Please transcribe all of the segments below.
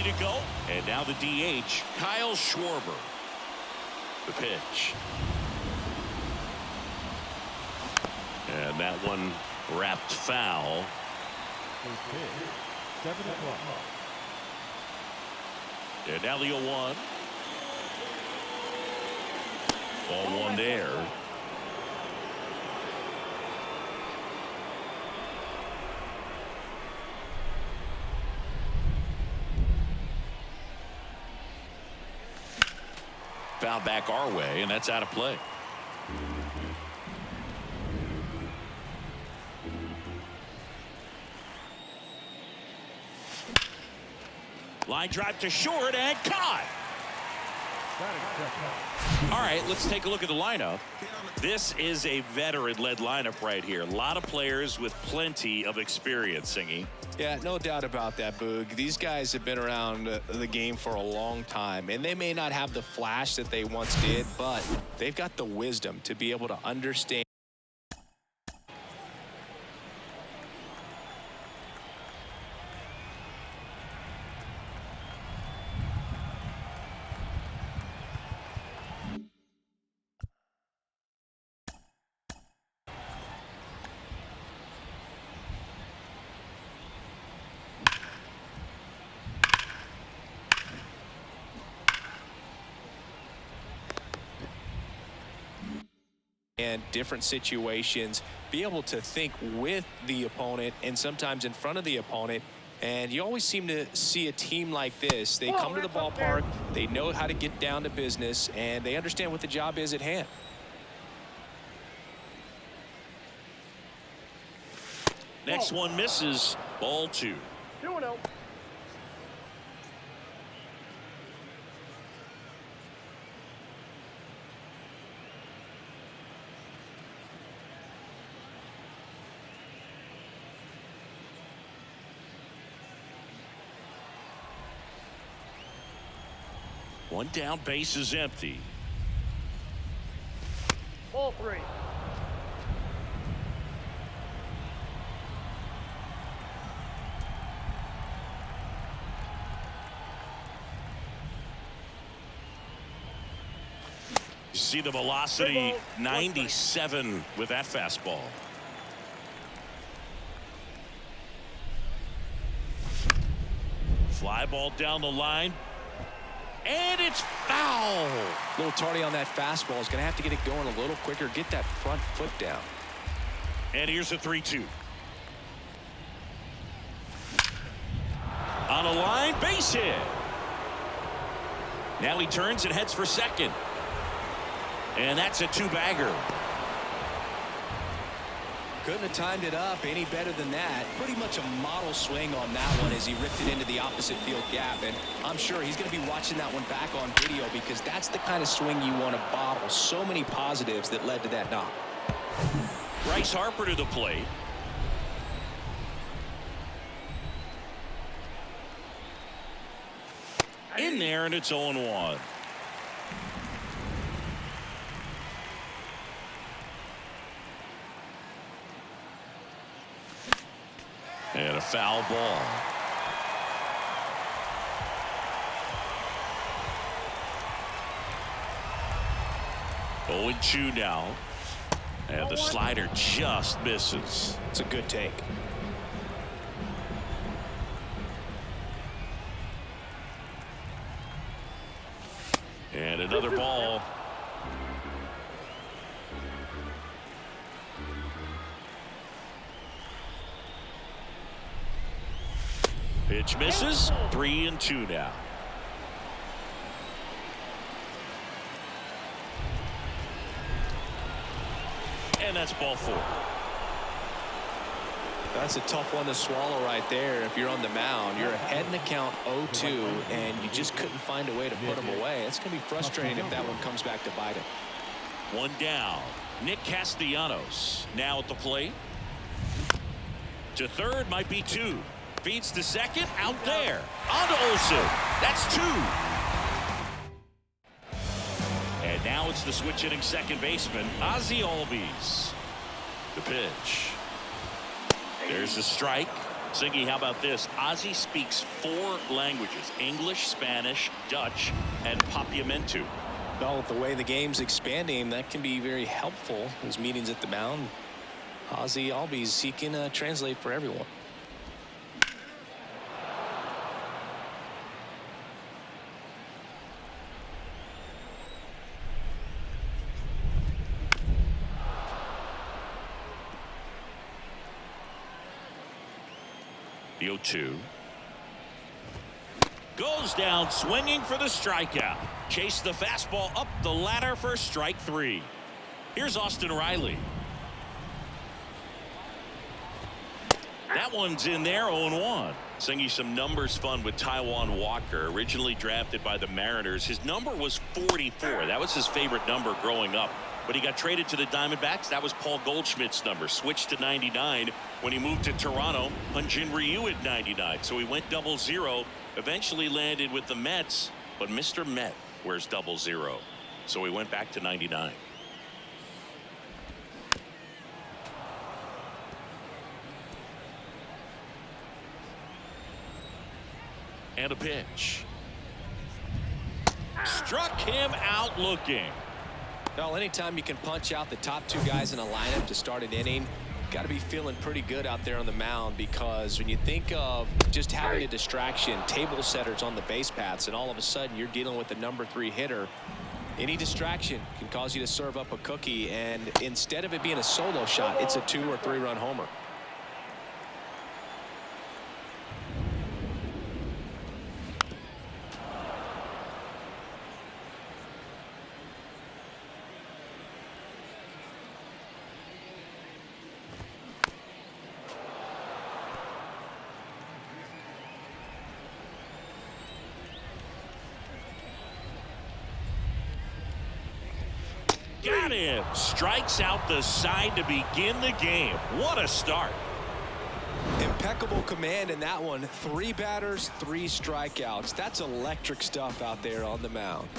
ready to go. And now the DH, Kyle Schwarber. The pitch. And that one wrapped foul. 7 o'clock. And now the 0-1. Ball one there. Foul back our way, and that's out of play. Line drive to short and caught. All right, let's take a look at the lineup. This is a veteran-led lineup right here. A lot of players with plenty of experience, Singy. Yeah, no doubt about that, Boog. These guys have been around the game for a long time, and they may not have the flash that they once did, but they've got the wisdom to be able to understand. And different situations, be able to think with the opponent and sometimes in front of the opponent. And you always seem to see a team like this. They come to the ballpark, they know how to get down to business, and they understand what the job is at hand. Next one misses. Ball two. 2-0. One down, base is empty. Ball 3. You see the velocity, 97 with that fastball. Fly ball down the line. And it's foul. A little tardy on that fastball. Is going to have to get it going a little quicker, get that front foot down. And here's a 3-2. On a line, base hit. Now he turns and heads for second. And that's a two-bagger. Couldn't have timed it up any better than that. Pretty much a model swing on that one as he ripped it into the opposite field gap. And I'm sure he's going to be watching that one back on video because that's the kind of swing you want to bottle. So many positives that led to that knock. Bryce Harper to the plate. In there, and it's 0-1. And a foul ball. Oh, 0-2 now. And the slider just misses. It's a good take. And another ball. Pitch misses. 3-2 now. And that's ball 4. That's a tough one to swallow right there. If you're on the mound, you're ahead in the count 0-2, and you just couldn't find a way to put him away. It's going to be frustrating if that one comes back to bite him. One down. Nick Castellanos now at the plate. To third, might be 2. Feeds to second, out there. On to Olsen. That's 2. And now it's the switch hitting second baseman, Ozzie Albies. The pitch. There's the strike. Singy, how about this? Ozzie speaks 4 languages: English, Spanish, Dutch, and Papiamentu. Well, with the way the game's expanding, that can be very helpful. His meetings at the mound. Ozzie Albies, he can translate for everyone. The 0-2. Goes down swinging for the strikeout. Chase the fastball up the ladder for strike 3. Here's Austin Riley. That one's in there, 0-1. Singy, some numbers fun with Taijuan Walker, originally drafted by the Mariners. His number was 44. That was his favorite number growing up. But he got traded to the Diamondbacks. That was Paul Goldschmidt's number. Switched to 99 when he moved to Toronto. Hyun-Jin Ryu at 99. So he went 00. Eventually landed with the Mets. But Mr. Met wears 00. So he went back to 99. And a pitch. Struck him out looking. Well, anytime you can punch out the top 2 guys in a lineup to start an inning, got to be feeling pretty good out there on the mound, because when you think of just having a distraction, table setters on the base paths, and all of a sudden you're dealing with the number 3 hitter, any distraction can cause you to serve up a cookie, and instead of it being a solo shot, it's a 2 or 3 run homer. Got him. Strikes out the side to begin the game. What a start. Impeccable command in that one. 3 batters, 3 strikeouts. That's electric stuff out there on the mound.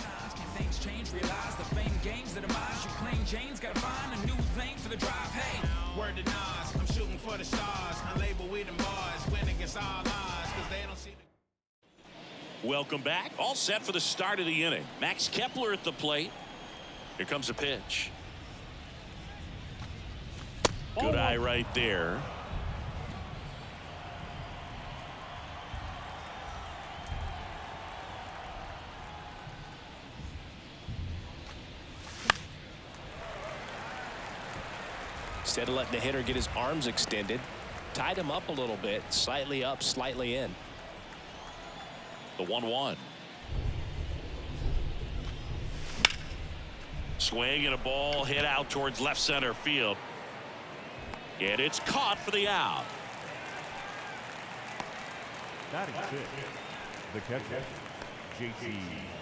Things change, realize the fame games that demise. You plain Jane's gotta find a new thing for the drive. Hey, word to Nas, I'm shooting for the stars. Unlabeled with them bars, win against all odds, cause they don't see the... Welcome back. All set for the start of the inning. Max Kepler at the plate. Here comes a pitch. Good eye right there. Instead of letting the hitter get his arms extended, tied him up a little bit, slightly up, slightly in. The 1-1. Swing and a ball hit out towards left center field. And it's caught for the out. Batting 6, the catcher, JT.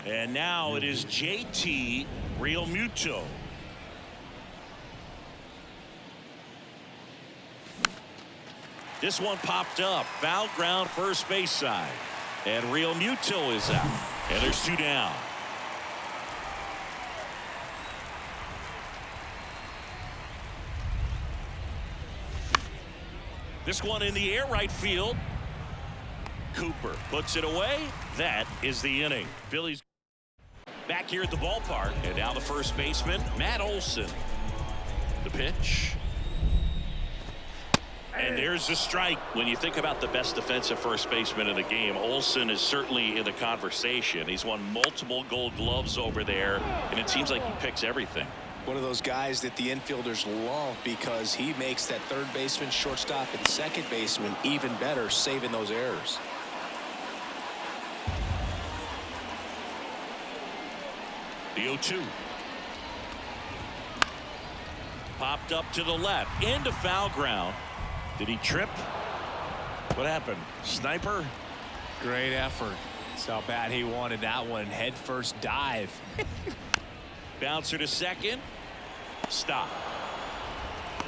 And now it is JT Realmuto. This one popped up. Foul ground first base side. And Realmuto is out. And there's 2 down. This one in the air right field. Cooper puts it away. That is the inning. Phillies back here at the ballpark. And now the first baseman, Matt Olson. The pitch. And there's the strike. When you think about the best defensive first baseman in the game, Olson is certainly in the conversation. He's won multiple Gold Gloves over there, and it seems like he picks everything. One of those guys that the infielders love because he makes that third baseman, shortstop, and second baseman even better, saving those errors. The 0-2. Popped up to the left, into foul ground. Did he trip? What happened? Sniper? Great effort. That's how bad he wanted that one. Head first dive. Bouncer to second. Stop.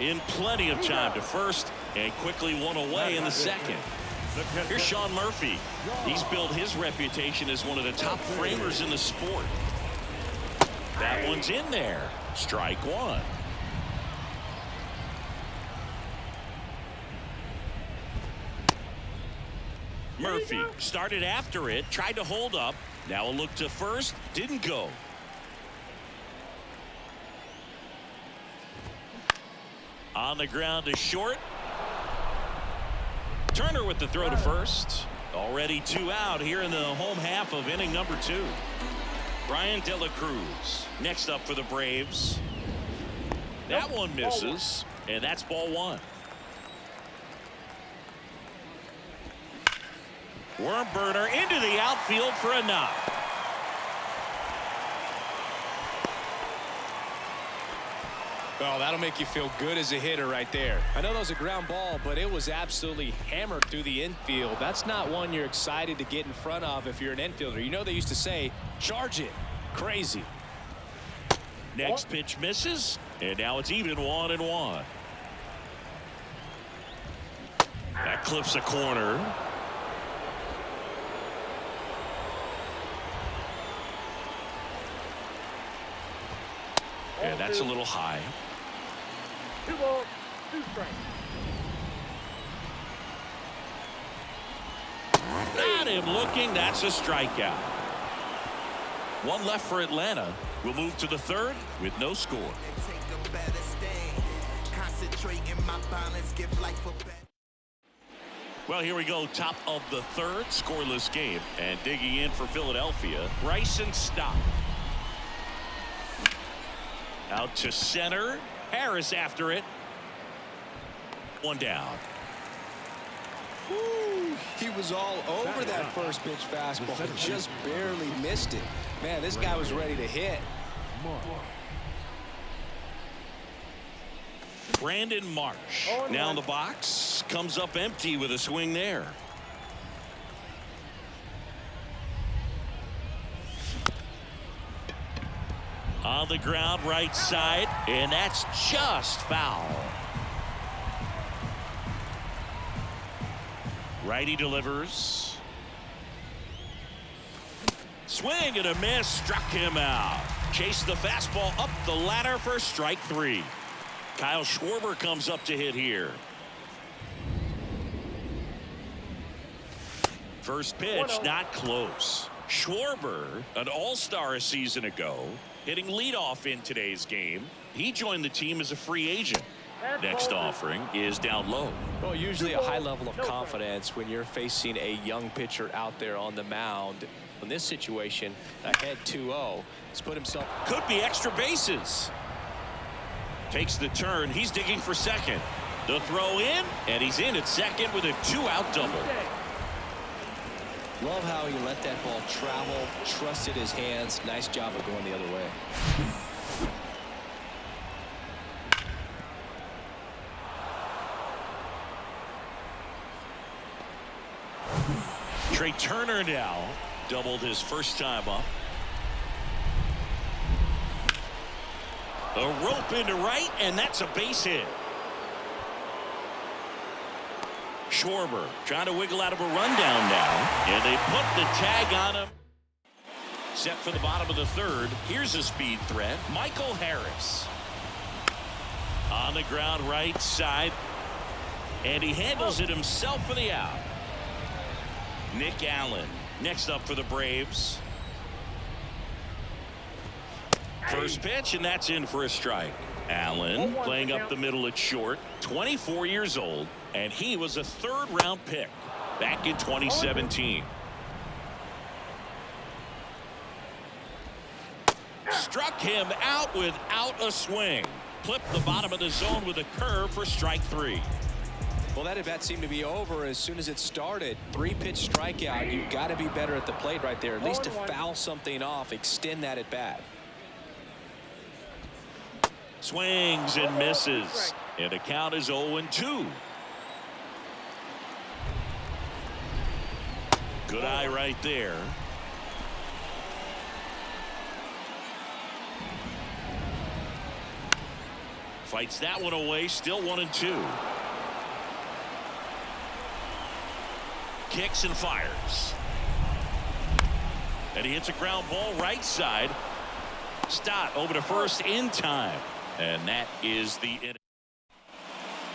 In plenty of time to first, and quickly one away in the second. Here's Sean Murphy. He's built his reputation as one of the top framers in the sport. That one's in there. Strike one. Murphy started after it, tried to hold up. Now a look to first, didn't go. On the ground is short. Turner with the throw to first. Already 2 out here in the home half of inning number 2. Brian De La Cruz next up for the Braves. That one misses, and that's ball 1. Worm burner into the outfield for a knock. Well, that'll make you feel good as a hitter right there. I know that was a ground ball, but it was absolutely hammered through the infield. That's not one you're excited to get in front of if you're an infielder. You know they used to say, charge it. Crazy. Next pitch misses, and now it's even 1-1. That clips a corner. And that's a little high. 2 balls, 2 strikes. Got him looking. That's a strikeout. 1 left for Atlanta. We'll move to the 3rd with no score. Well, here we go. Top of the 3rd, scoreless game. And digging in for Philadelphia, Bryson Stott. Out to center. Harris after it. 1 down. Woo, he was all over that first pitch fastball. Just barely missed it. Man, this guy was ready to hit. Brandon Marsh now in the box. Comes up empty with a swing there. On the ground, right side, and that's just foul. Righty delivers. Swing and a miss, struck him out. Chased the fastball up the ladder for strike 3. Kyle Schwarber comes up to hit here. First pitch, not close. Schwarber, an all-star a season ago, hitting leadoff in today's game. He joined the team as a free agent. Next offering is down low. Well, usually a high level of confidence when you're facing a young pitcher out there on the mound. In this situation, ahead 2-0, he's put himself. Could be extra bases. Takes the turn. He's digging for second. The throw in, and he's in at second with a 2-out double. Love how he let that ball travel, trusted his hands. Nice job of going the other way. Trey Turner now doubled his first time up. A rope into right, and that's a base hit. Schwarber trying to wiggle out of a rundown now, and they put the tag on him. Set for the bottom of the 3rd. Here's a speed threat. Michael Harris. On the ground right side, and he handles it himself for the out. Nick Allen next up for the Braves. First pitch, and that's in for a strike. Allen playing up the middle at short, 24 years old, and he was a 3rd-round pick back in 2017. Struck him out without a swing. Clipped the bottom of the zone with a curve for strike 3. Well, that at-bat seemed to be over as soon as it started. 3-pitch strikeout. You've got to be better at the plate right there, at least to foul something off, extend that at-bat. Swings and misses, and the count is 0-2. Good eye right there. Fights that one away, still 1-2. Kicks and fires. And he hits a ground ball right side. Stott over to first in time. And that is the inning.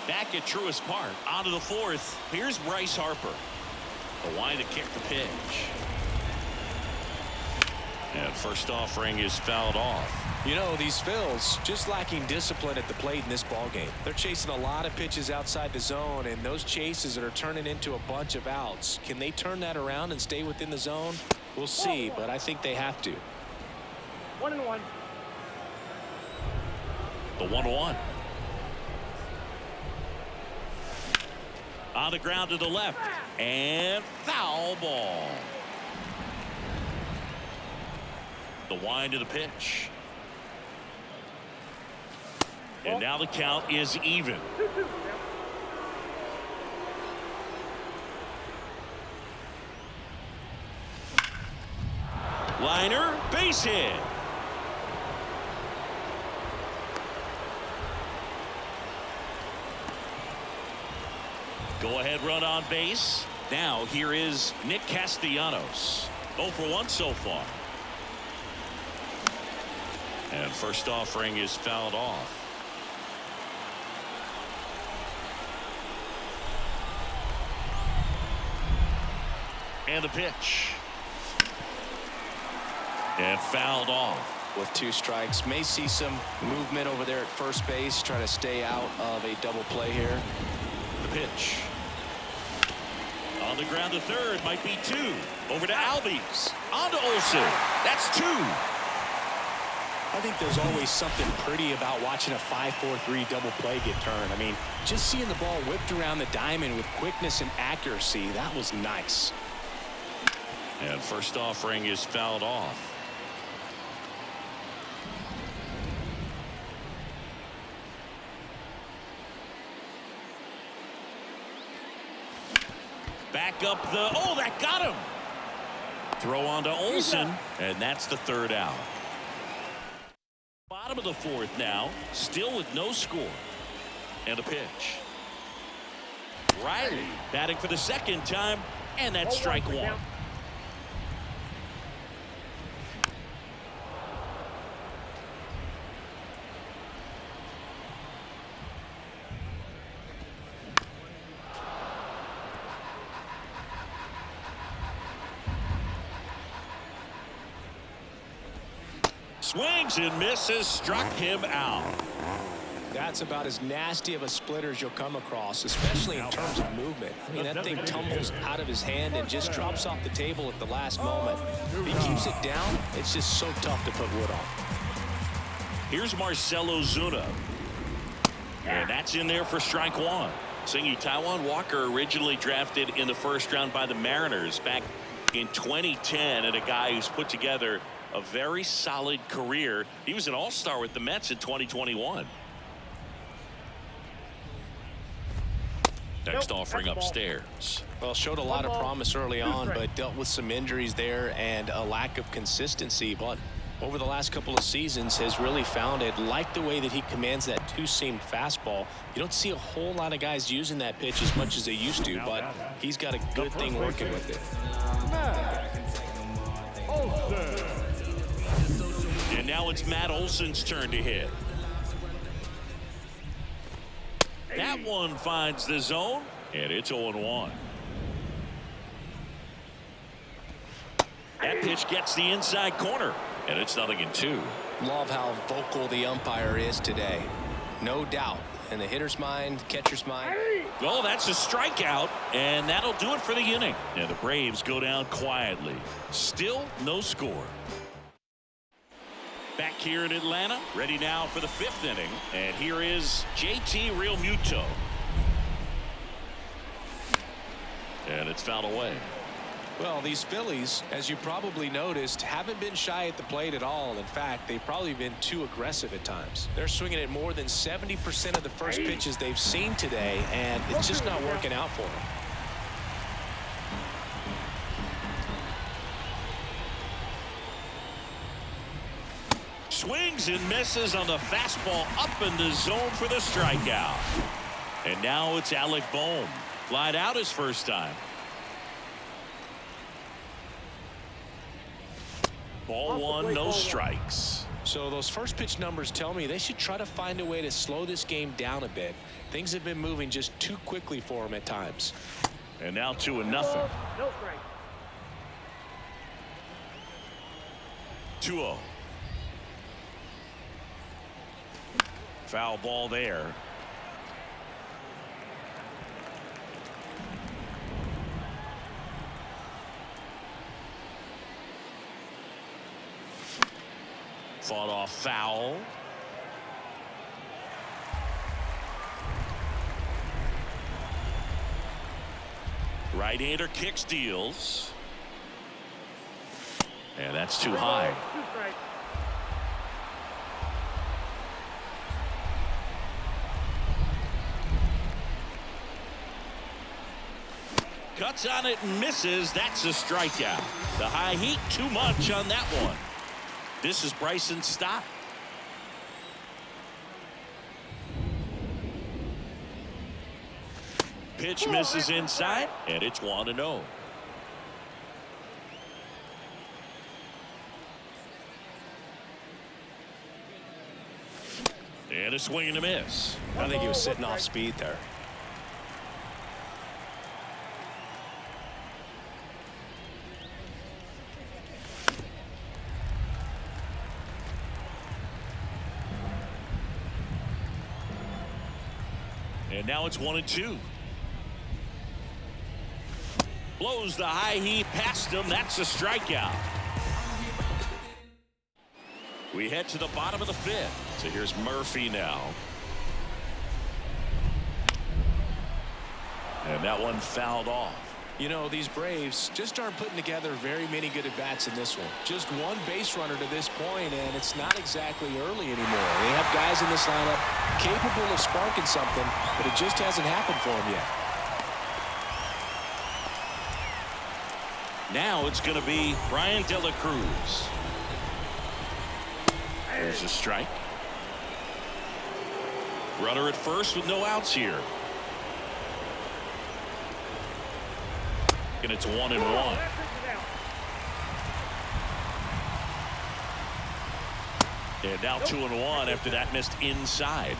Back at Truist Park, on to the 4th. Here's Bryce Harper. The line to kick the pitch. And first offering is fouled off. You know, these Phils just lacking discipline at the plate in this ball game. They're chasing a lot of pitches outside the zone, and those chases that are turning into a bunch of outs. Can they turn that around and stay within the zone? We'll see, but I think they have to. 1-1. The 1-1. On the ground to the left. And foul ball. The wind to the pitch. And now the count is even. 2-2. Liner, base hit. Go ahead run on base. Now here is Nick Castellanos. 0 for 1 so far. And first offering is fouled off. And the pitch. And fouled off. With 2 strikes, may see some movement over there at first base, trying to stay out of a double play here. The pitch. On the ground to third, might be 2. Over to Albies. On to Olsen. That's 2. I think there's always something pretty about watching a 5-4-3 double play get turned. I mean, just seeing the ball whipped around the diamond with quickness and accuracy, that was nice. And first offering is fouled off. Back up the, oh, that got him. Throw on to Olsen, and that's the 3rd out. Bottom of the 4th now, still with no score. And a pitch. Riley batting for the 2nd time, and that's strike 1. Swings and misses, struck him out. That's about as nasty of a splitter as you'll come across, especially in terms of movement. I mean, that thing tumbles out of his hand and just drops off the table at the last moment. If he keeps it down, it's just so tough to put wood on. Here's Marcell Ozuna. And that's in there for strike 1. Singy, Taijuan Walker originally drafted in the 1st round by the Mariners back in 2010, and a guy who's put together a very solid career. He was an all-star with the Mets in 2021. Next offering upstairs. Well, showed a lot of promise early on, but dealt with some injuries there and a lack of consistency. But over the last couple of seasons has really found it. Like the way that he commands that 2-seam fastball. You don't see a whole lot of guys using that pitch as much as they used to, but he's got a good thing working with it. And now it's Matt Olson's turn to hit. That one finds the zone, and it's 0-1. That pitch gets the inside corner, and it's 0-2. Love how vocal the umpire is today. No doubt. In the hitter's mind, catcher's mind. Oh, that's a strikeout, and that'll do it for the inning. And the Braves go down quietly. Still no score. Back here in Atlanta, ready now for the 5th inning. And here is JT Realmuto. And it's fouled away. Well, these Phillies, as you probably noticed, haven't been shy at the plate at all. In fact, they've probably been too aggressive at times. They're swinging at more than 70% of the first pitches they've seen today, and it's just not working out for them. Swings and misses on the fastball up in the zone for the strikeout. And now it's Alec Bohm. Flied out his first time. Ball 1, no strikes. So those first pitch numbers tell me they should try to find a way to slow this game down a bit. Things have been moving just too quickly for them at times. And now 2-0. No strike. 2-0. Foul ball there. Fought off foul. Right-hander kick steals. And that's too high. 2 strikes. Cuts on it and misses. That's a strikeout. The high heat, too much on that one. This is Bryson's stop. Pitch misses inside, and it's 1-0. And a swing and a miss. I think he was sitting off speed there. And now it's 1-2. Blows the high heat past him. That's a strikeout. We head to the bottom of the 5th. So here's Murphy now. And that one fouled off. You know, these Braves just aren't putting together very many good at-bats in this one. Just one base runner to this point, and it's not exactly early anymore. They have guys in this lineup capable of sparking something, but it just hasn't happened for them yet. Now it's going to be Brian De La Cruz. There's a strike. Runner at first with no outs here. And it's 1-1. And now 2-1 after that missed inside.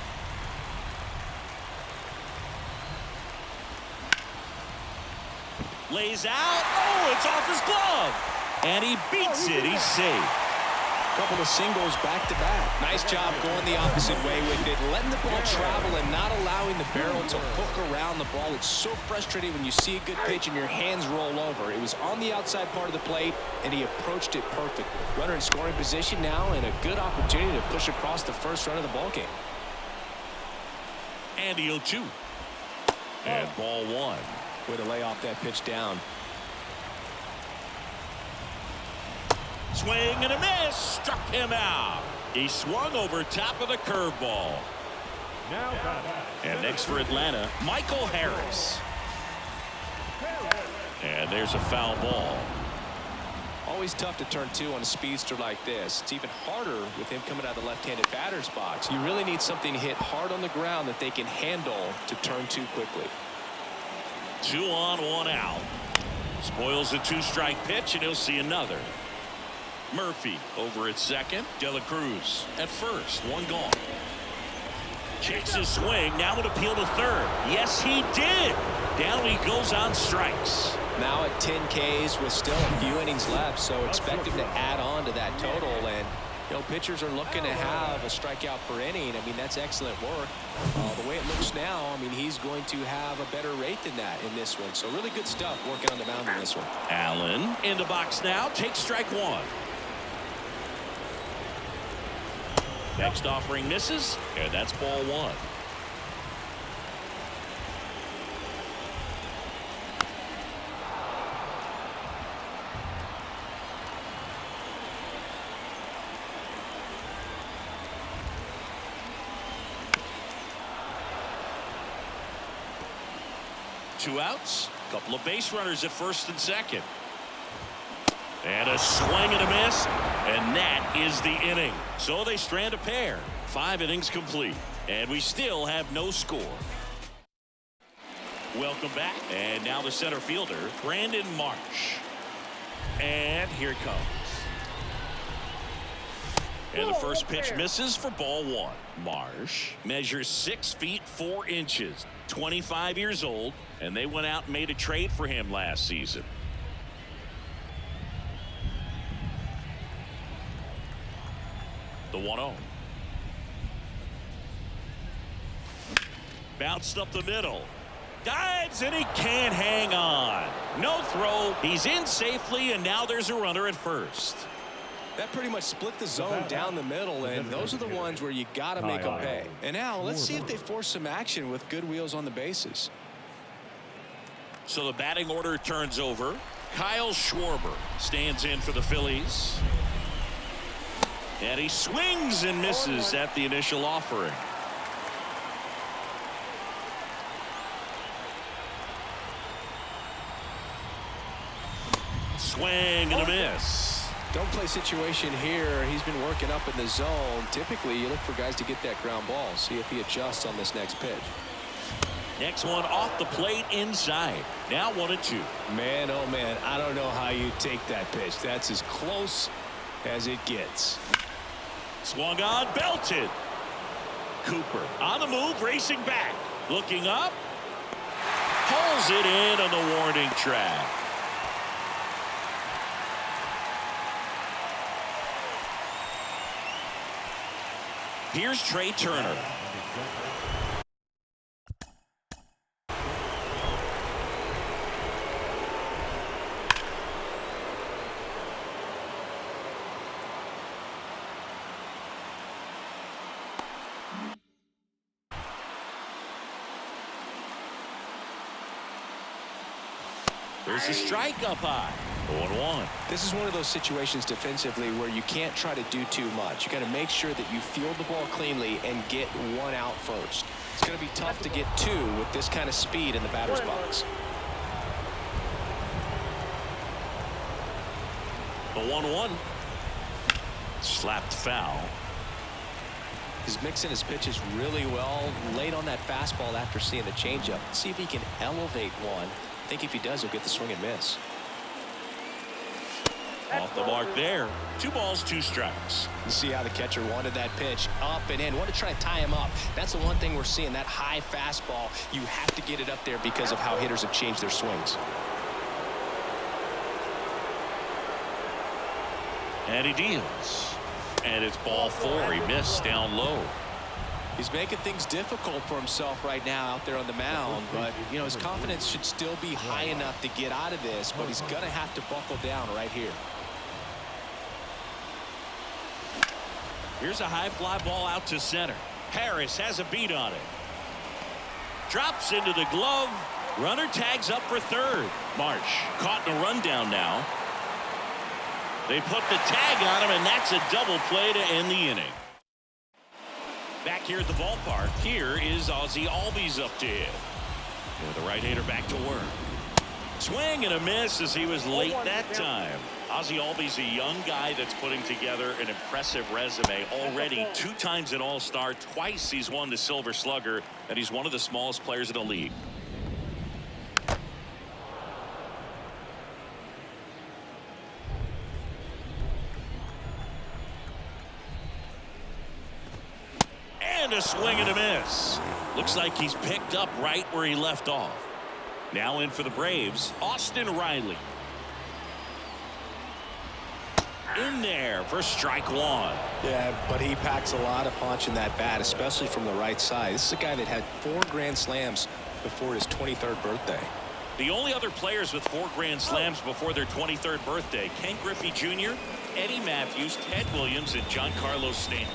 Lays out. Oh, it's off his glove. And he beats it. He's safe. Couple of singles back-to-back. Nice job going the opposite way with it, letting the ball travel and not allowing the barrel to hook around the ball. It's so frustrating when you see a good pitch and your hands roll over. It was on the outside part of the plate, and he approached it perfectly. Runner in scoring position now, and a good opportunity to push across the first run of the ball game. And the 0-2. And ball 1. Way to lay off that pitch down. Swing and a miss. Struck him out. He swung over top of the curveball. And next for Atlanta, Michael Harris. And there's a foul ball. Always tough to turn 2 on a speedster like this. It's even harder with him coming out of the left-handed batter's box. You really need something hit hard on the ground that they can handle to turn 2 quickly. 2 on, 1 out. Spoils the 2-strike pitch, and he'll see another. Murphy over at second. De La Cruz at first. 1 gone. Checks his swing. Now would appeal to third. Yes, he did. Down he goes on strikes. Now at 10 Ks with still a few innings left, so expect him to add on to that total. And you know, pitchers are looking to have a strikeout per inning. I mean, that's excellent work. The way it looks now, I mean, he's going to have a better rate than that in this one. So really good stuff working on the mound in this one. Allen in the box now. Takes strike 1. Next offering misses, and that's ball 1. Two outs, couple of base runners at first and second. And a swing and a miss, and that is the inning. So they strand a pair. 5 innings complete, and we still have no score. Welcome back, and now the center fielder, Brandon Marsh. And here it comes. And the first pitch misses for ball one. Marsh measures 6 feet 4 inches, 25 years old, and they went out and made a trade for him last season. The 1-0. Bounced up the middle. Dives, and he can't hang on. No throw. He's in safely, and now there's a runner at first. That pretty much split the zone down the middle, and those are the ones where you got to make them pay. And now let's see if they force some action with good wheels on the bases. So the batting order turns over. Kyle Schwarber stands in for the Phillies. And he swings and misses at the initial offering. Swing and a miss. Don't play situation here. He's been working up in the zone. Typically, you look for guys to get that ground ball. See if he adjusts on this next pitch. Next one off the plate inside. Now 1-2. Man, oh man, I don't know how you take that pitch. That's as close as it gets. Swung on, belted. Cooper on the move, racing back. Looking up. Pulls it in on the warning track. Here's Trey Turner. There's a strike up high. 0-1. This is one of those situations defensively where you can't try to do too much. You got to make sure that you field the ball cleanly and get one out first. It's going to be tough to get two with this kind of speed in the batter's box. The 1-1. Slapped foul. He's mixing his pitches really well. Late on that fastball after seeing the changeup. See if he can elevate one. I think if he does, he'll get the swing and miss. Off the mark there. 2 balls, 2 strikes. You see how the catcher wanted that pitch up and in. Want to try to tie him up. That's the one thing we're seeing. That high fastball. You have to get it up there because of how hitters have changed their swings. And he deals. And it's ball 4. He missed down low. He's making things difficult for himself right now out there on the mound, but you know his confidence should still be high enough to get out of this, but he's gonna have to buckle down right here. Here's a high fly ball out to center. Harris has a beat on it. Drops into the glove. Runner tags up for third. Marsh caught in a rundown now. They put the tag on him, and that's a double play to end the inning. Back here at the ballpark, here is Ozzie Albies up to hit. And the right-hander back to work. Swing and a miss as he was late that time. Ozzie Albies, a young guy that's putting together an impressive resume. Already 2 times an All-Star, twice he's won the Silver Slugger, and he's one of the smallest players in the league. And a swing and a miss. Looks like he's picked up right where he left off. Now in for the Braves, Austin Riley. In there for strike 1. Yeah, but he packs a lot of punch in that bat, especially from the right side. This is a guy that had 4 grand slams before his 23rd birthday. The only other players with 4 grand slams before their 23rd birthday: Ken Griffey Jr., Eddie Matthews, Ted Williams, and Giancarlo Stanton.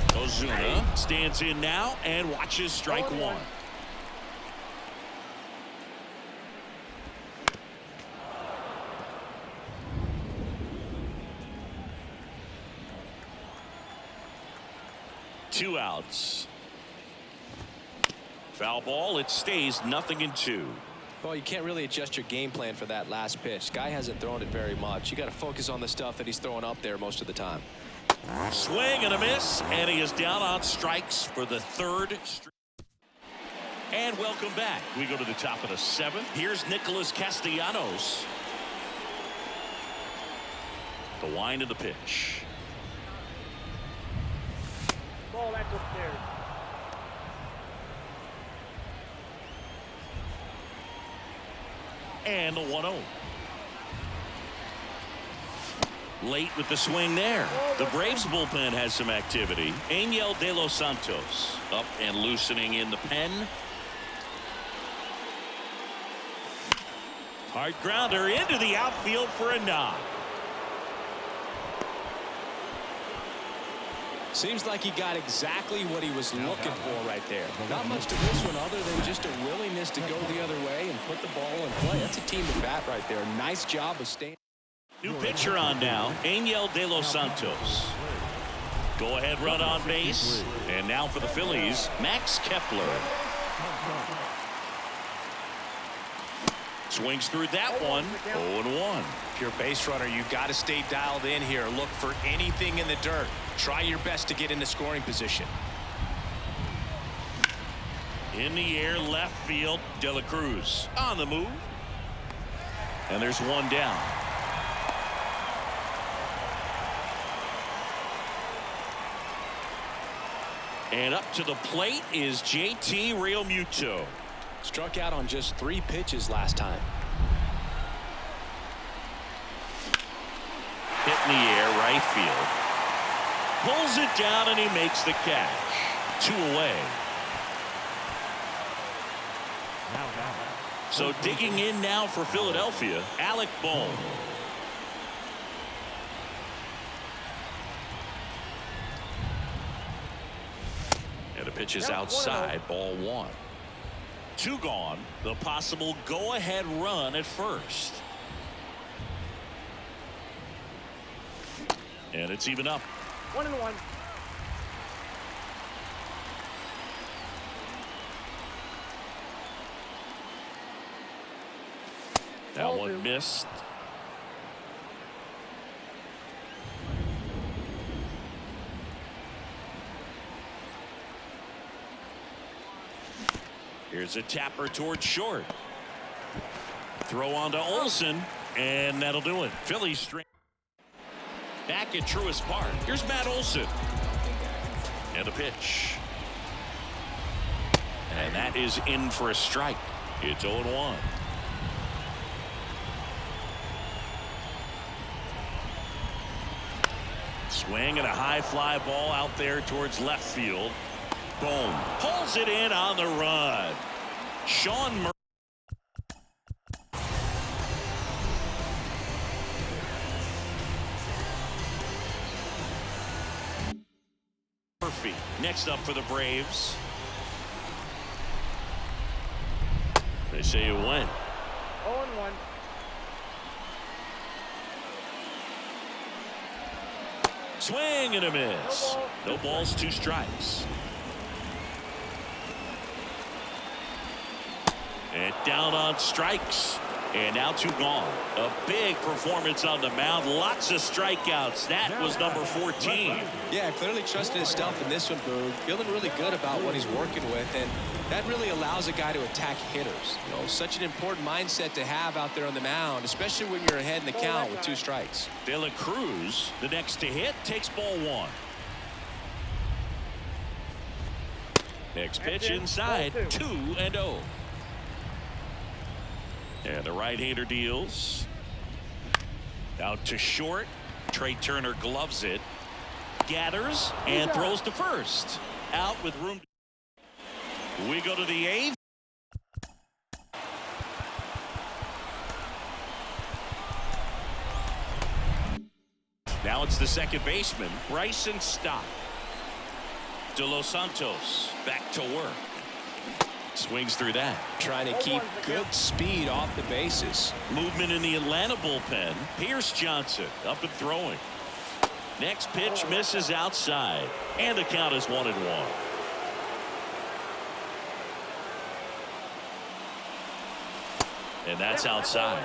Ozuna stands in now and watches strike 1. Two outs. Foul ball. It stays 0-2. Well, you can't really adjust your game plan for that last pitch. Guy hasn't thrown it very much. You got to focus on the stuff that he's throwing up there most of the time. Swing and a miss, and he is down on strikes for the 3rd straight. And welcome back. We go to the top of the 7th. Here's Nicholas Castellanos. The wind of the pitch. Ball, that's upstairs. And the 1-0. Late with the swing there. The Braves bullpen has some activity. Angel De Los Santos up and loosening in the pen. Hard grounder into the outfield for a knock. Seems like he got exactly what he was looking for right there. Not much to this one other than just a willingness to go the other way and put the ball in play. That's a team at bat right there. Nice job of staying. New pitcher on now, Angel De Los Santos. Go ahead run on base. And now for the Phillies, Max Kepler. Swings through that one. 0-1. If you're a base runner, you've got to stay dialed in here. Look for anything in the dirt. Try your best to get into scoring position. In the air, left field, De La Cruz on the move. And there's one down. And up to the plate is JT Realmuto. Struck out on just 3 pitches last time. Hit in the air, right field. Pulls it down and he makes the catch. 2 away. So digging in now for Philadelphia, Alec Bohm. And the pitch is outside, ball 1. 2 gone. The possible go-ahead run at first. And it's even up. 1-1. That one missed. Here's a tapper towards short. Throw on to Olsen, and that'll do it. Phillies string. Back at Truist Park. Here's Matt Olson. And the pitch. And that is in for a strike. It's 0-1. Swing and a high fly ball out there towards left field. Boom. Pulls it in on the run. Sean Murphy next up for the Braves. They say it went. 0-1. Swing and a miss. No balls, 2 strikes. And down on strikes. And now 2 gone. A big performance on the mound. Lots of strikeouts. That was number 14. Yeah, clearly trusting himself in this one, Boog. Feeling really good about what he's working with, and that really allows a guy to attack hitters. You know, such an important mindset to have out there on the mound, especially when you're ahead in the count with 2 strikes. De La Cruz, the next to hit, takes ball 1. Next pitch inside, 2-0. And the right-hander deals. Out to short. Trey Turner gloves it. Gathers and throws to first. Out with room. We go to the 8th. Now it's the second baseman, Bryson Stott. De Los Santos back to work. Swings through that. Trying to keep good speed off the bases. Movement in the Atlanta bullpen. Pierce Johnson up and throwing. Next pitch misses outside. And the count is 1-1. And that's outside.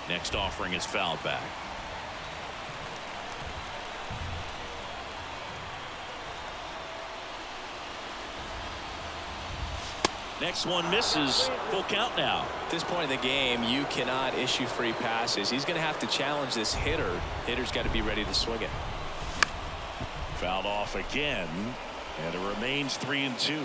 Next offering is fouled back. Next one misses. Full count now. At this point in the game, you cannot issue free passes. He's going to have to challenge this hitter. Hitter's got to be ready to swing it. Fouled off again, and it remains 3-2.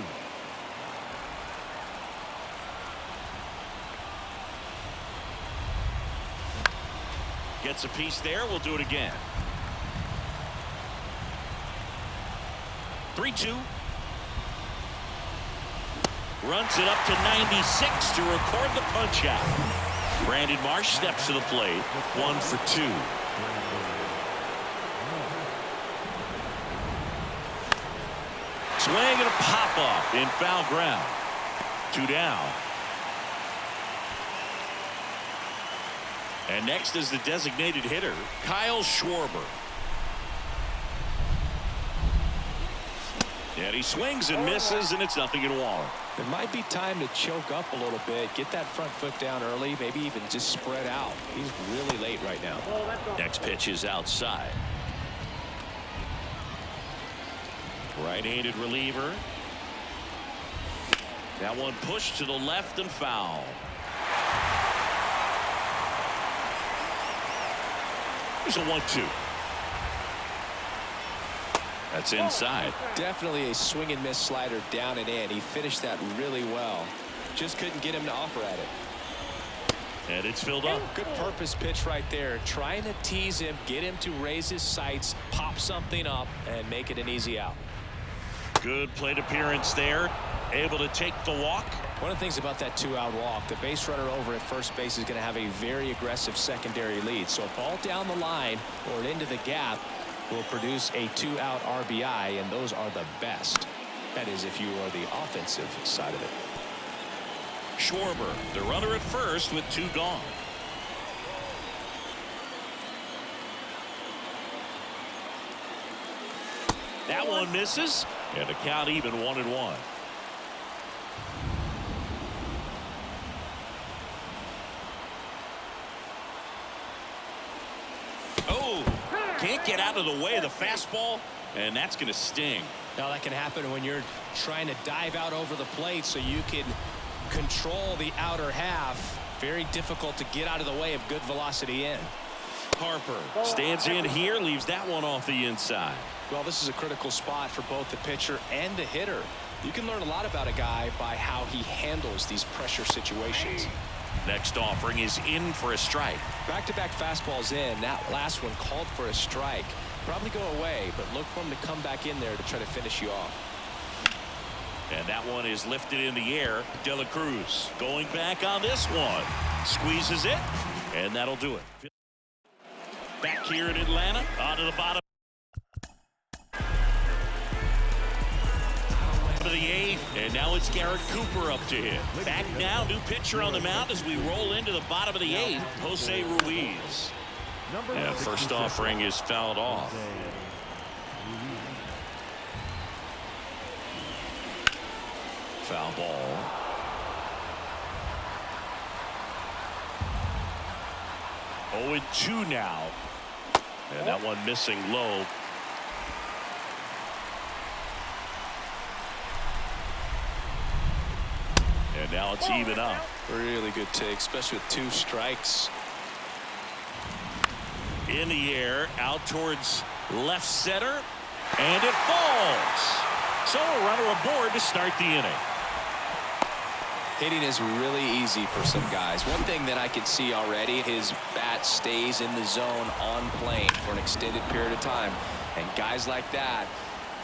Gets a piece there. We'll do it again. 3-2. Runs it up to 96 to record the punch out. Brandon Marsh steps to the plate. 1 for 2. Swing and a pop off in foul ground. 2 down. And next is the designated hitter, Kyle Schwarber. And he swings and misses, and it's 0-1. It might be time to choke up a little bit, get that front foot down early, maybe even just spread out. He's really late right now. Next pitch is outside. Right-handed reliever. That one pushed to the left and foul. There's a 1-2. That's inside. Definitely a swing and miss slider down and in. He finished that really well. Just couldn't get him to offer at it. And it's filled up. Good purpose pitch right there. Trying to tease him, get him to raise his sights, pop something up, and make it an easy out. Good plate appearance there. Able to take the walk. One of the things about that 2-out walk, the base runner over at first base is going to have a very aggressive secondary lead. So a ball down the line or into the gap will produce a 2-out RBI, and those are the best. That is, if you are the offensive side of it. Schwarber, the runner at first with 2 gone. That one misses, and the count even 1-1. Oh, can't get out of the way of the fastball, and that's going to sting. Now that can happen when you're trying to dive out over the plate so you can control the outer half. Very difficult to get out of the way of good velocity in. Harper stands in here, leaves that one off the inside. Well, this is a critical spot for both the pitcher and the hitter. You can learn a lot about a guy by how he handles these pressure situations. Next offering is in for a strike. Back-to-back fastballs in. That last one called for a strike. Probably go away, but look for him to come back in there to try to finish you off. And that one is lifted in the air. De La Cruz going back on this one. Squeezes it, and that'll do it. Back here in Atlanta, onto the bottom of the 8th, and now it's Garrett Cooper up to hit. Back now, new pitcher on the mound as we roll into the bottom of the 8th, Jose Ruiz. And first offering is fouled off. Foul ball. Oh, 0-2 now. And that one missing low. And now it's even up. Really good take, especially with 2 strikes. In the air, out towards left center, and it falls. So a runner aboard to start the inning. Hitting is really easy for some guys. One thing that I can see already, his bat stays in the zone on plane for an extended period of time. And guys like that,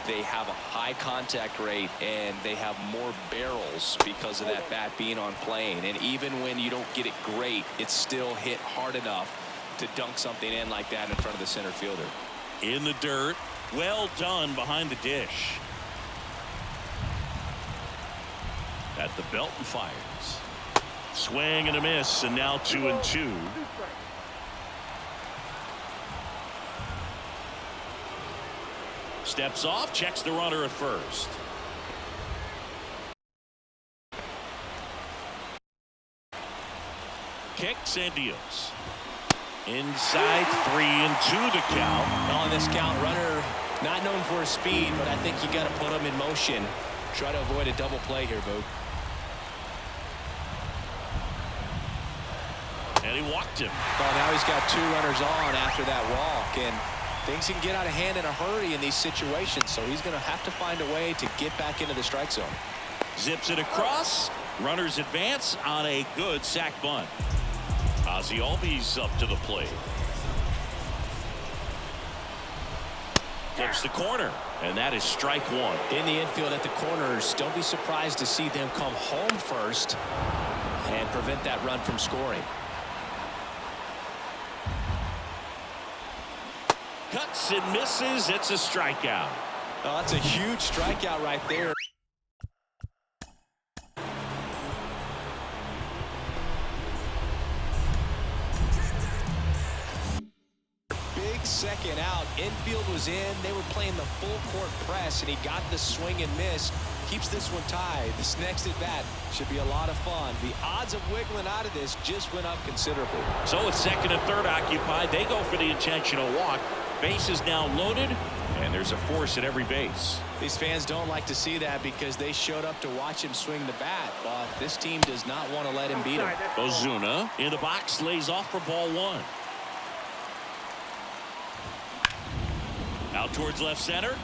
they have a high contact rate and they have more barrels because of that bat being on plane. And even when you don't get it great, it's still hit hard enough to dunk something in like that in front of the center fielder. In the dirt, well done behind the dish. At the belt and fires. Swing and a miss, and now 2-2. Steps off, checks the runner at first. Kicks and deals. Inside, 3-2 to count. On this count, runner not known for his speed, but I think you got to put him in motion. Try to avoid a double play here, Boog. And he walked him. Well, now he's got 2 runners on after that walk, and things can get out of hand in a hurry in these situations, so he's going to have to find a way to get back into the strike zone. Zips it across. Runners advance on a good sac bunt. Ozzie Albies up to the plate. Flips the corner, and that is strike one. In the infield at the corners, don't be surprised to see them come home first and prevent that run from scoring. Cuts and misses. It's a strikeout. Oh, that's a huge strikeout right there. Big second out. Infield was in. They were playing the full court press, and he got the swing and miss. Keeps this one tied. This next at bat should be a lot of fun. The odds of wiggling out of this just went up considerably. So with second and third occupied, they go for the intentional walk. Base is now loaded, and there's a force at every base. These fans don't like to see that because they showed up to watch him swing the bat, but this team does not want to let him beat him. Ozuna in the box, lays off for ball one. Out towards left center.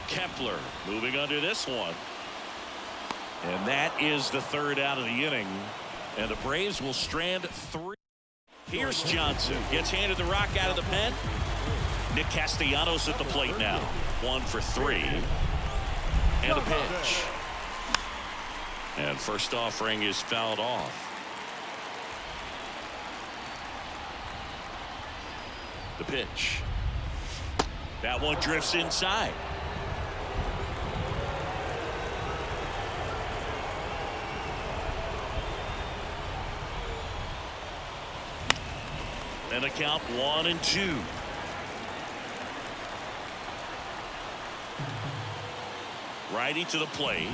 Kepler moving under this one. And that is the third out of the inning. And the Braves will strand 3. Here's Johnson. Gets handed the rock out of the pen. Nick Castellanos at the plate now. 1 for 3. And a pitch. And first offering is fouled off. The pitch. That one drifts inside. And the count 1-2. Righty to the plate.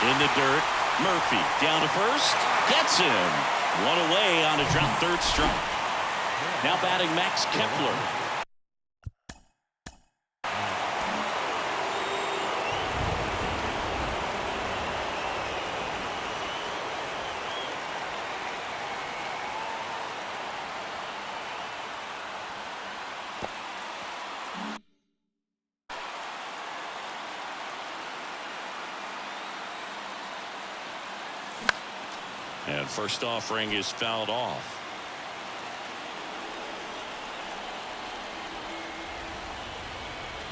In the dirt. Murphy down to first. Gets him. One away on a drop third strike. Now batting Max Kepler. And first offering is fouled off.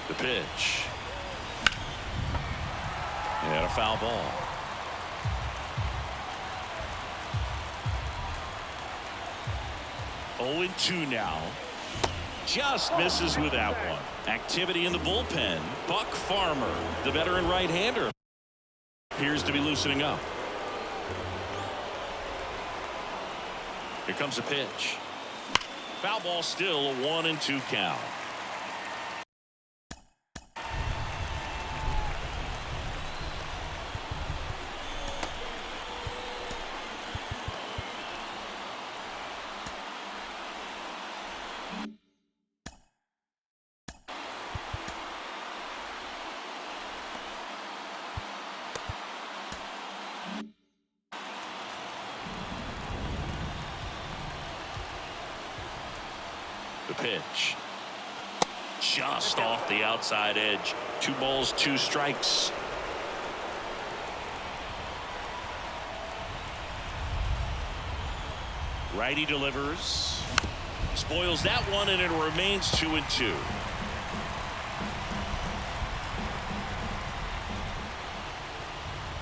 The pitch. And a foul ball. Oh, 2 now. Just misses with that one. Activity in the bullpen. Buck Farmer, the veteran right-hander, appears to be loosening up. Here comes a pitch. Foul ball, still a 1-2 count. The pitch. Just off the outside edge. 2 balls, 2 strikes. Righty delivers. Spoils that one, and it remains 2-2.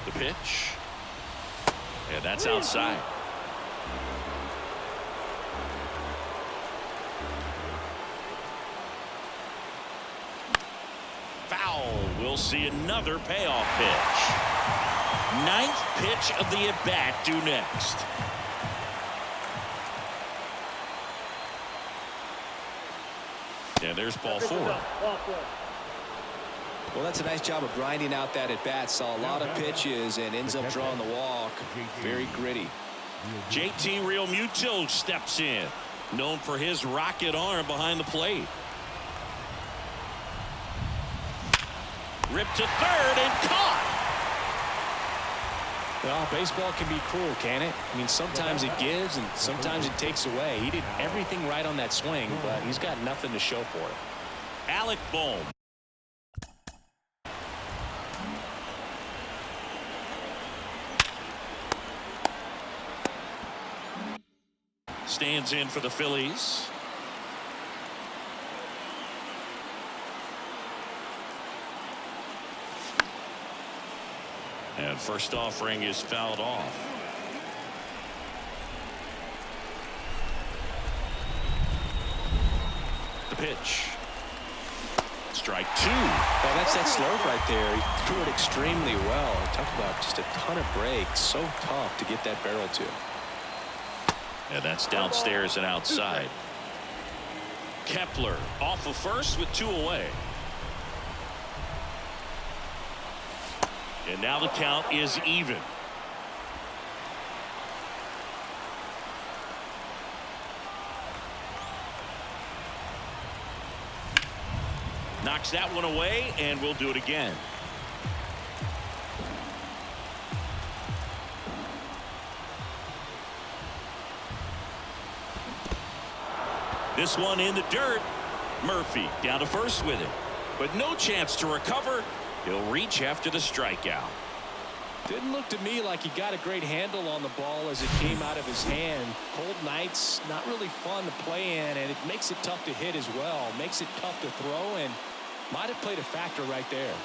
The pitch. And that's outside. We'll see another payoff pitch. 9th pitch of the at-bat due next. And there's ball 4. Well, that's a nice job of grinding out that at-bat. Saw a lot of pitches and ends up drawing the walk. Very gritty. JT Realmuto steps in. Known for his rocket arm behind the plate. Ripped to third and caught. Well, baseball can be cruel, can it? I mean, sometimes it gives and sometimes it takes away. He did everything right on that swing, but he's got nothing to show for it. Alec Bohm. Stands in for the Phillies. And first offering is fouled off. The pitch. Strike two. Well, that's that slope right there. He threw it extremely well. Talk about just a ton of breaks. So tough to get that barrel to. And that's downstairs and outside. Kepler off of first with 2 away. And now the count is even. Knocks that one away, and we'll do it again. This one in the dirt. Murphy down to first with it, but no chance to recover. He'll reach after the strikeout. Didn't look to me like he got a great handle on the ball as it came out of his hand. Cold nights, not really fun to play in, and it makes it tough to hit as well. Makes it tough to throw, and might have played a factor right there.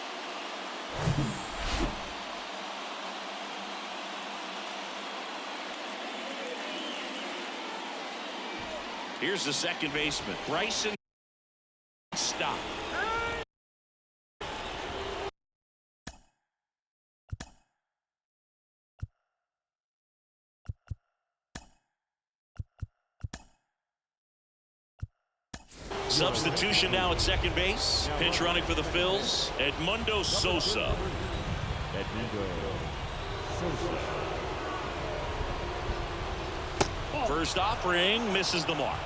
Here's the second baseman, Bryson. Stop. Substitution now at second base. Pinch running for the Phils, Edmundo Sosa. Edmundo Sosa. First offering misses the mark.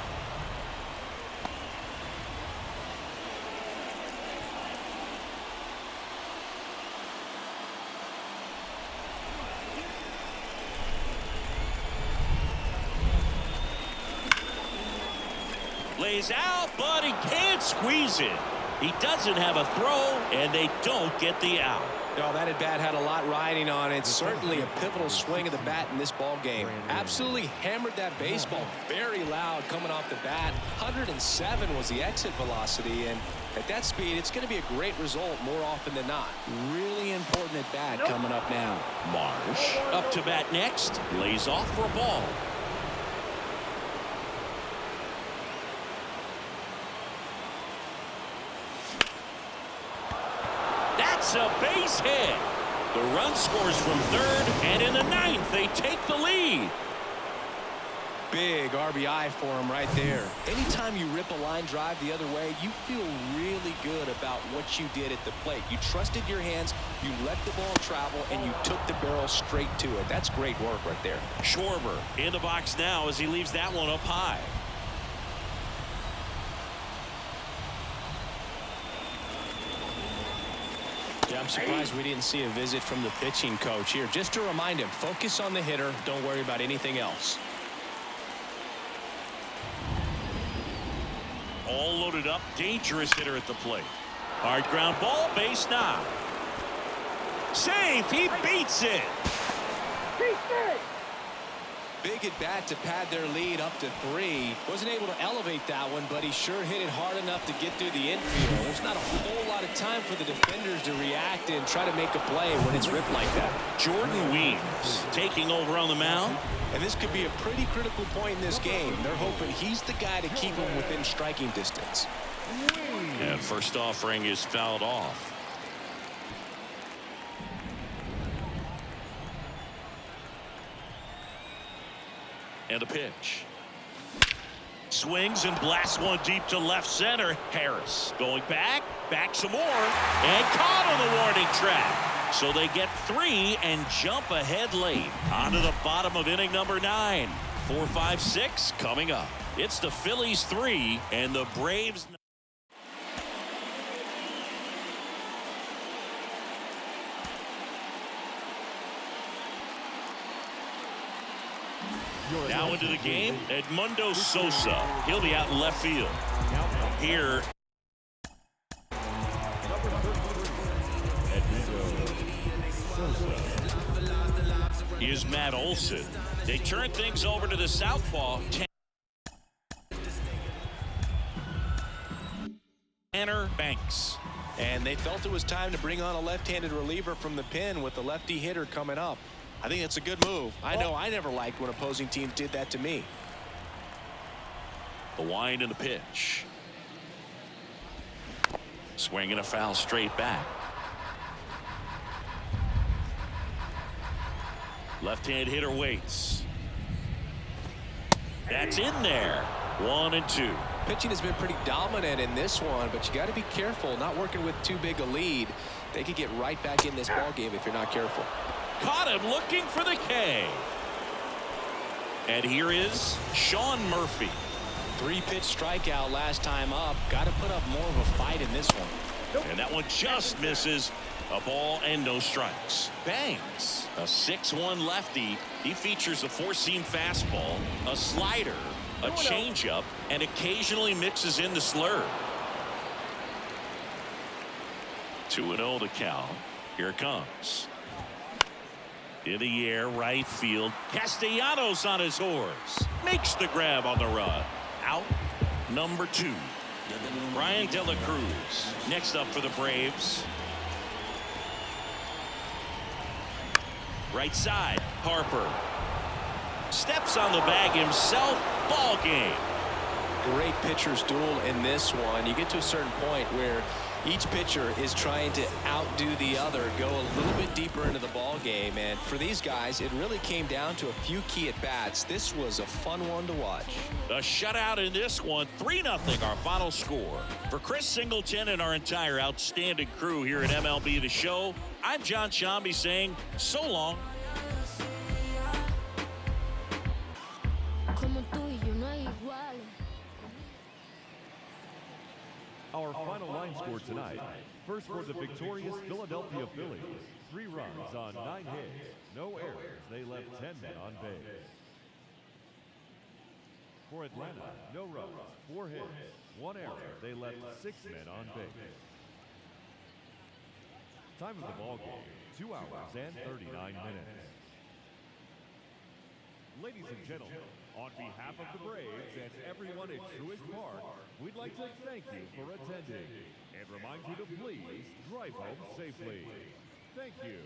Lays out, but he can't squeeze it. He doesn't have a throw, and they don't get the out. Oh, that at bat had a lot riding on it. Certainly a pivotal swing of the bat in this ball game. Absolutely hammered that baseball very loud coming off the bat. 107 was the exit velocity, and at that speed, it's going to be a great result more often than not. Really important at bat coming up now. Marsh up to bat next. Lays off for a ball. That's a base hit. The run scores from third, and in the ninth, they take the lead. Big RBI for him right there. Anytime you rip a line drive the other way, you feel really good about what you did at the plate. You trusted your hands, you let the ball travel, and you took the barrel straight to it. That's great work right there. Schwarber in the box now as he leaves that one up high. Yeah, I'm surprised we didn't see a visit from the pitching coach here. Just to remind him, focus on the hitter. Don't worry about anything else. All loaded up, dangerous hitter at the plate. Hard ground ball, base now. Safe, he beats it. Big at bat to pad their lead up to 3. Wasn't able to elevate that one, but he sure hit it hard enough to get through the infield. There's not a whole lot of time for the defenders to react and try to make a play when it's ripped like that. Jordan Weems taking over on the mound. And this could be a pretty critical point in this game. They're hoping he's the guy to keep him within striking distance. And first offering is fouled off. And a pitch. Swings and blasts one deep to left center. Harris going back some more, and caught on the warning track. So they get 3 and jump ahead late. On to the bottom of inning number 9. 4, 5, 6 coming up. It's the Phillies 3 and the Braves. Now into the game, Edmundo Sosa. He'll be out in left field. Here, is Matt Olson. They turn things over to the southpaw. Tanner Banks. And they felt it was time to bring on a left-handed reliever from the pen with the lefty hitter coming up. I think it's a good move. I know I never liked when opposing teams did that to me. The wind and the pitch. Swinging a foul straight back. Left-hand hitter waits. That's in there. 1-2. Pitching has been pretty dominant in this one, but you got to be careful not working with too big a lead. They could get right back in this ball game if you're not careful. Caught him looking for the K. And here is Sean Murphy. 3-pitch strikeout last time up. Got to put up more of a fight in this one. And that one just misses. A ball and no strikes. Banks, a 6'1" lefty. He features a four-seam fastball, a slider, a changeup, and occasionally mixes in the slurve. 2-0 the count. Here it comes. In the air, right field. Castellanos on his horse. Makes the grab on the run. Out number 2. Brian De La Cruz next up for the Braves. Right side, Harper steps on the bag himself. Ball game. Great pitcher's duel in this one. You get to a certain point where each pitcher is trying to outdo the other, go a little bit deeper into the ball game, and for these guys it really came down to a few key at bats. This was a fun one to watch. The shutout in this one, 3-0 our final score. For Chris Singleton and our entire outstanding crew here at MLB The Show, I'm John Shambi saying so long. Our final line score tonight. First for the victorious Philadelphia Phillies. 3 runs on 9 hits. No errors. They left 10 men on base. For Atlanta, no runs, 4 hits, 1 error. They left 6 men on base. Time of the ball game, 2 hours and 39 minutes. Ladies and gentlemen, on behalf of the Braves and everyone at Truist Park, we'd like to thank you for attending and remind you to please drive home safely. Thank you.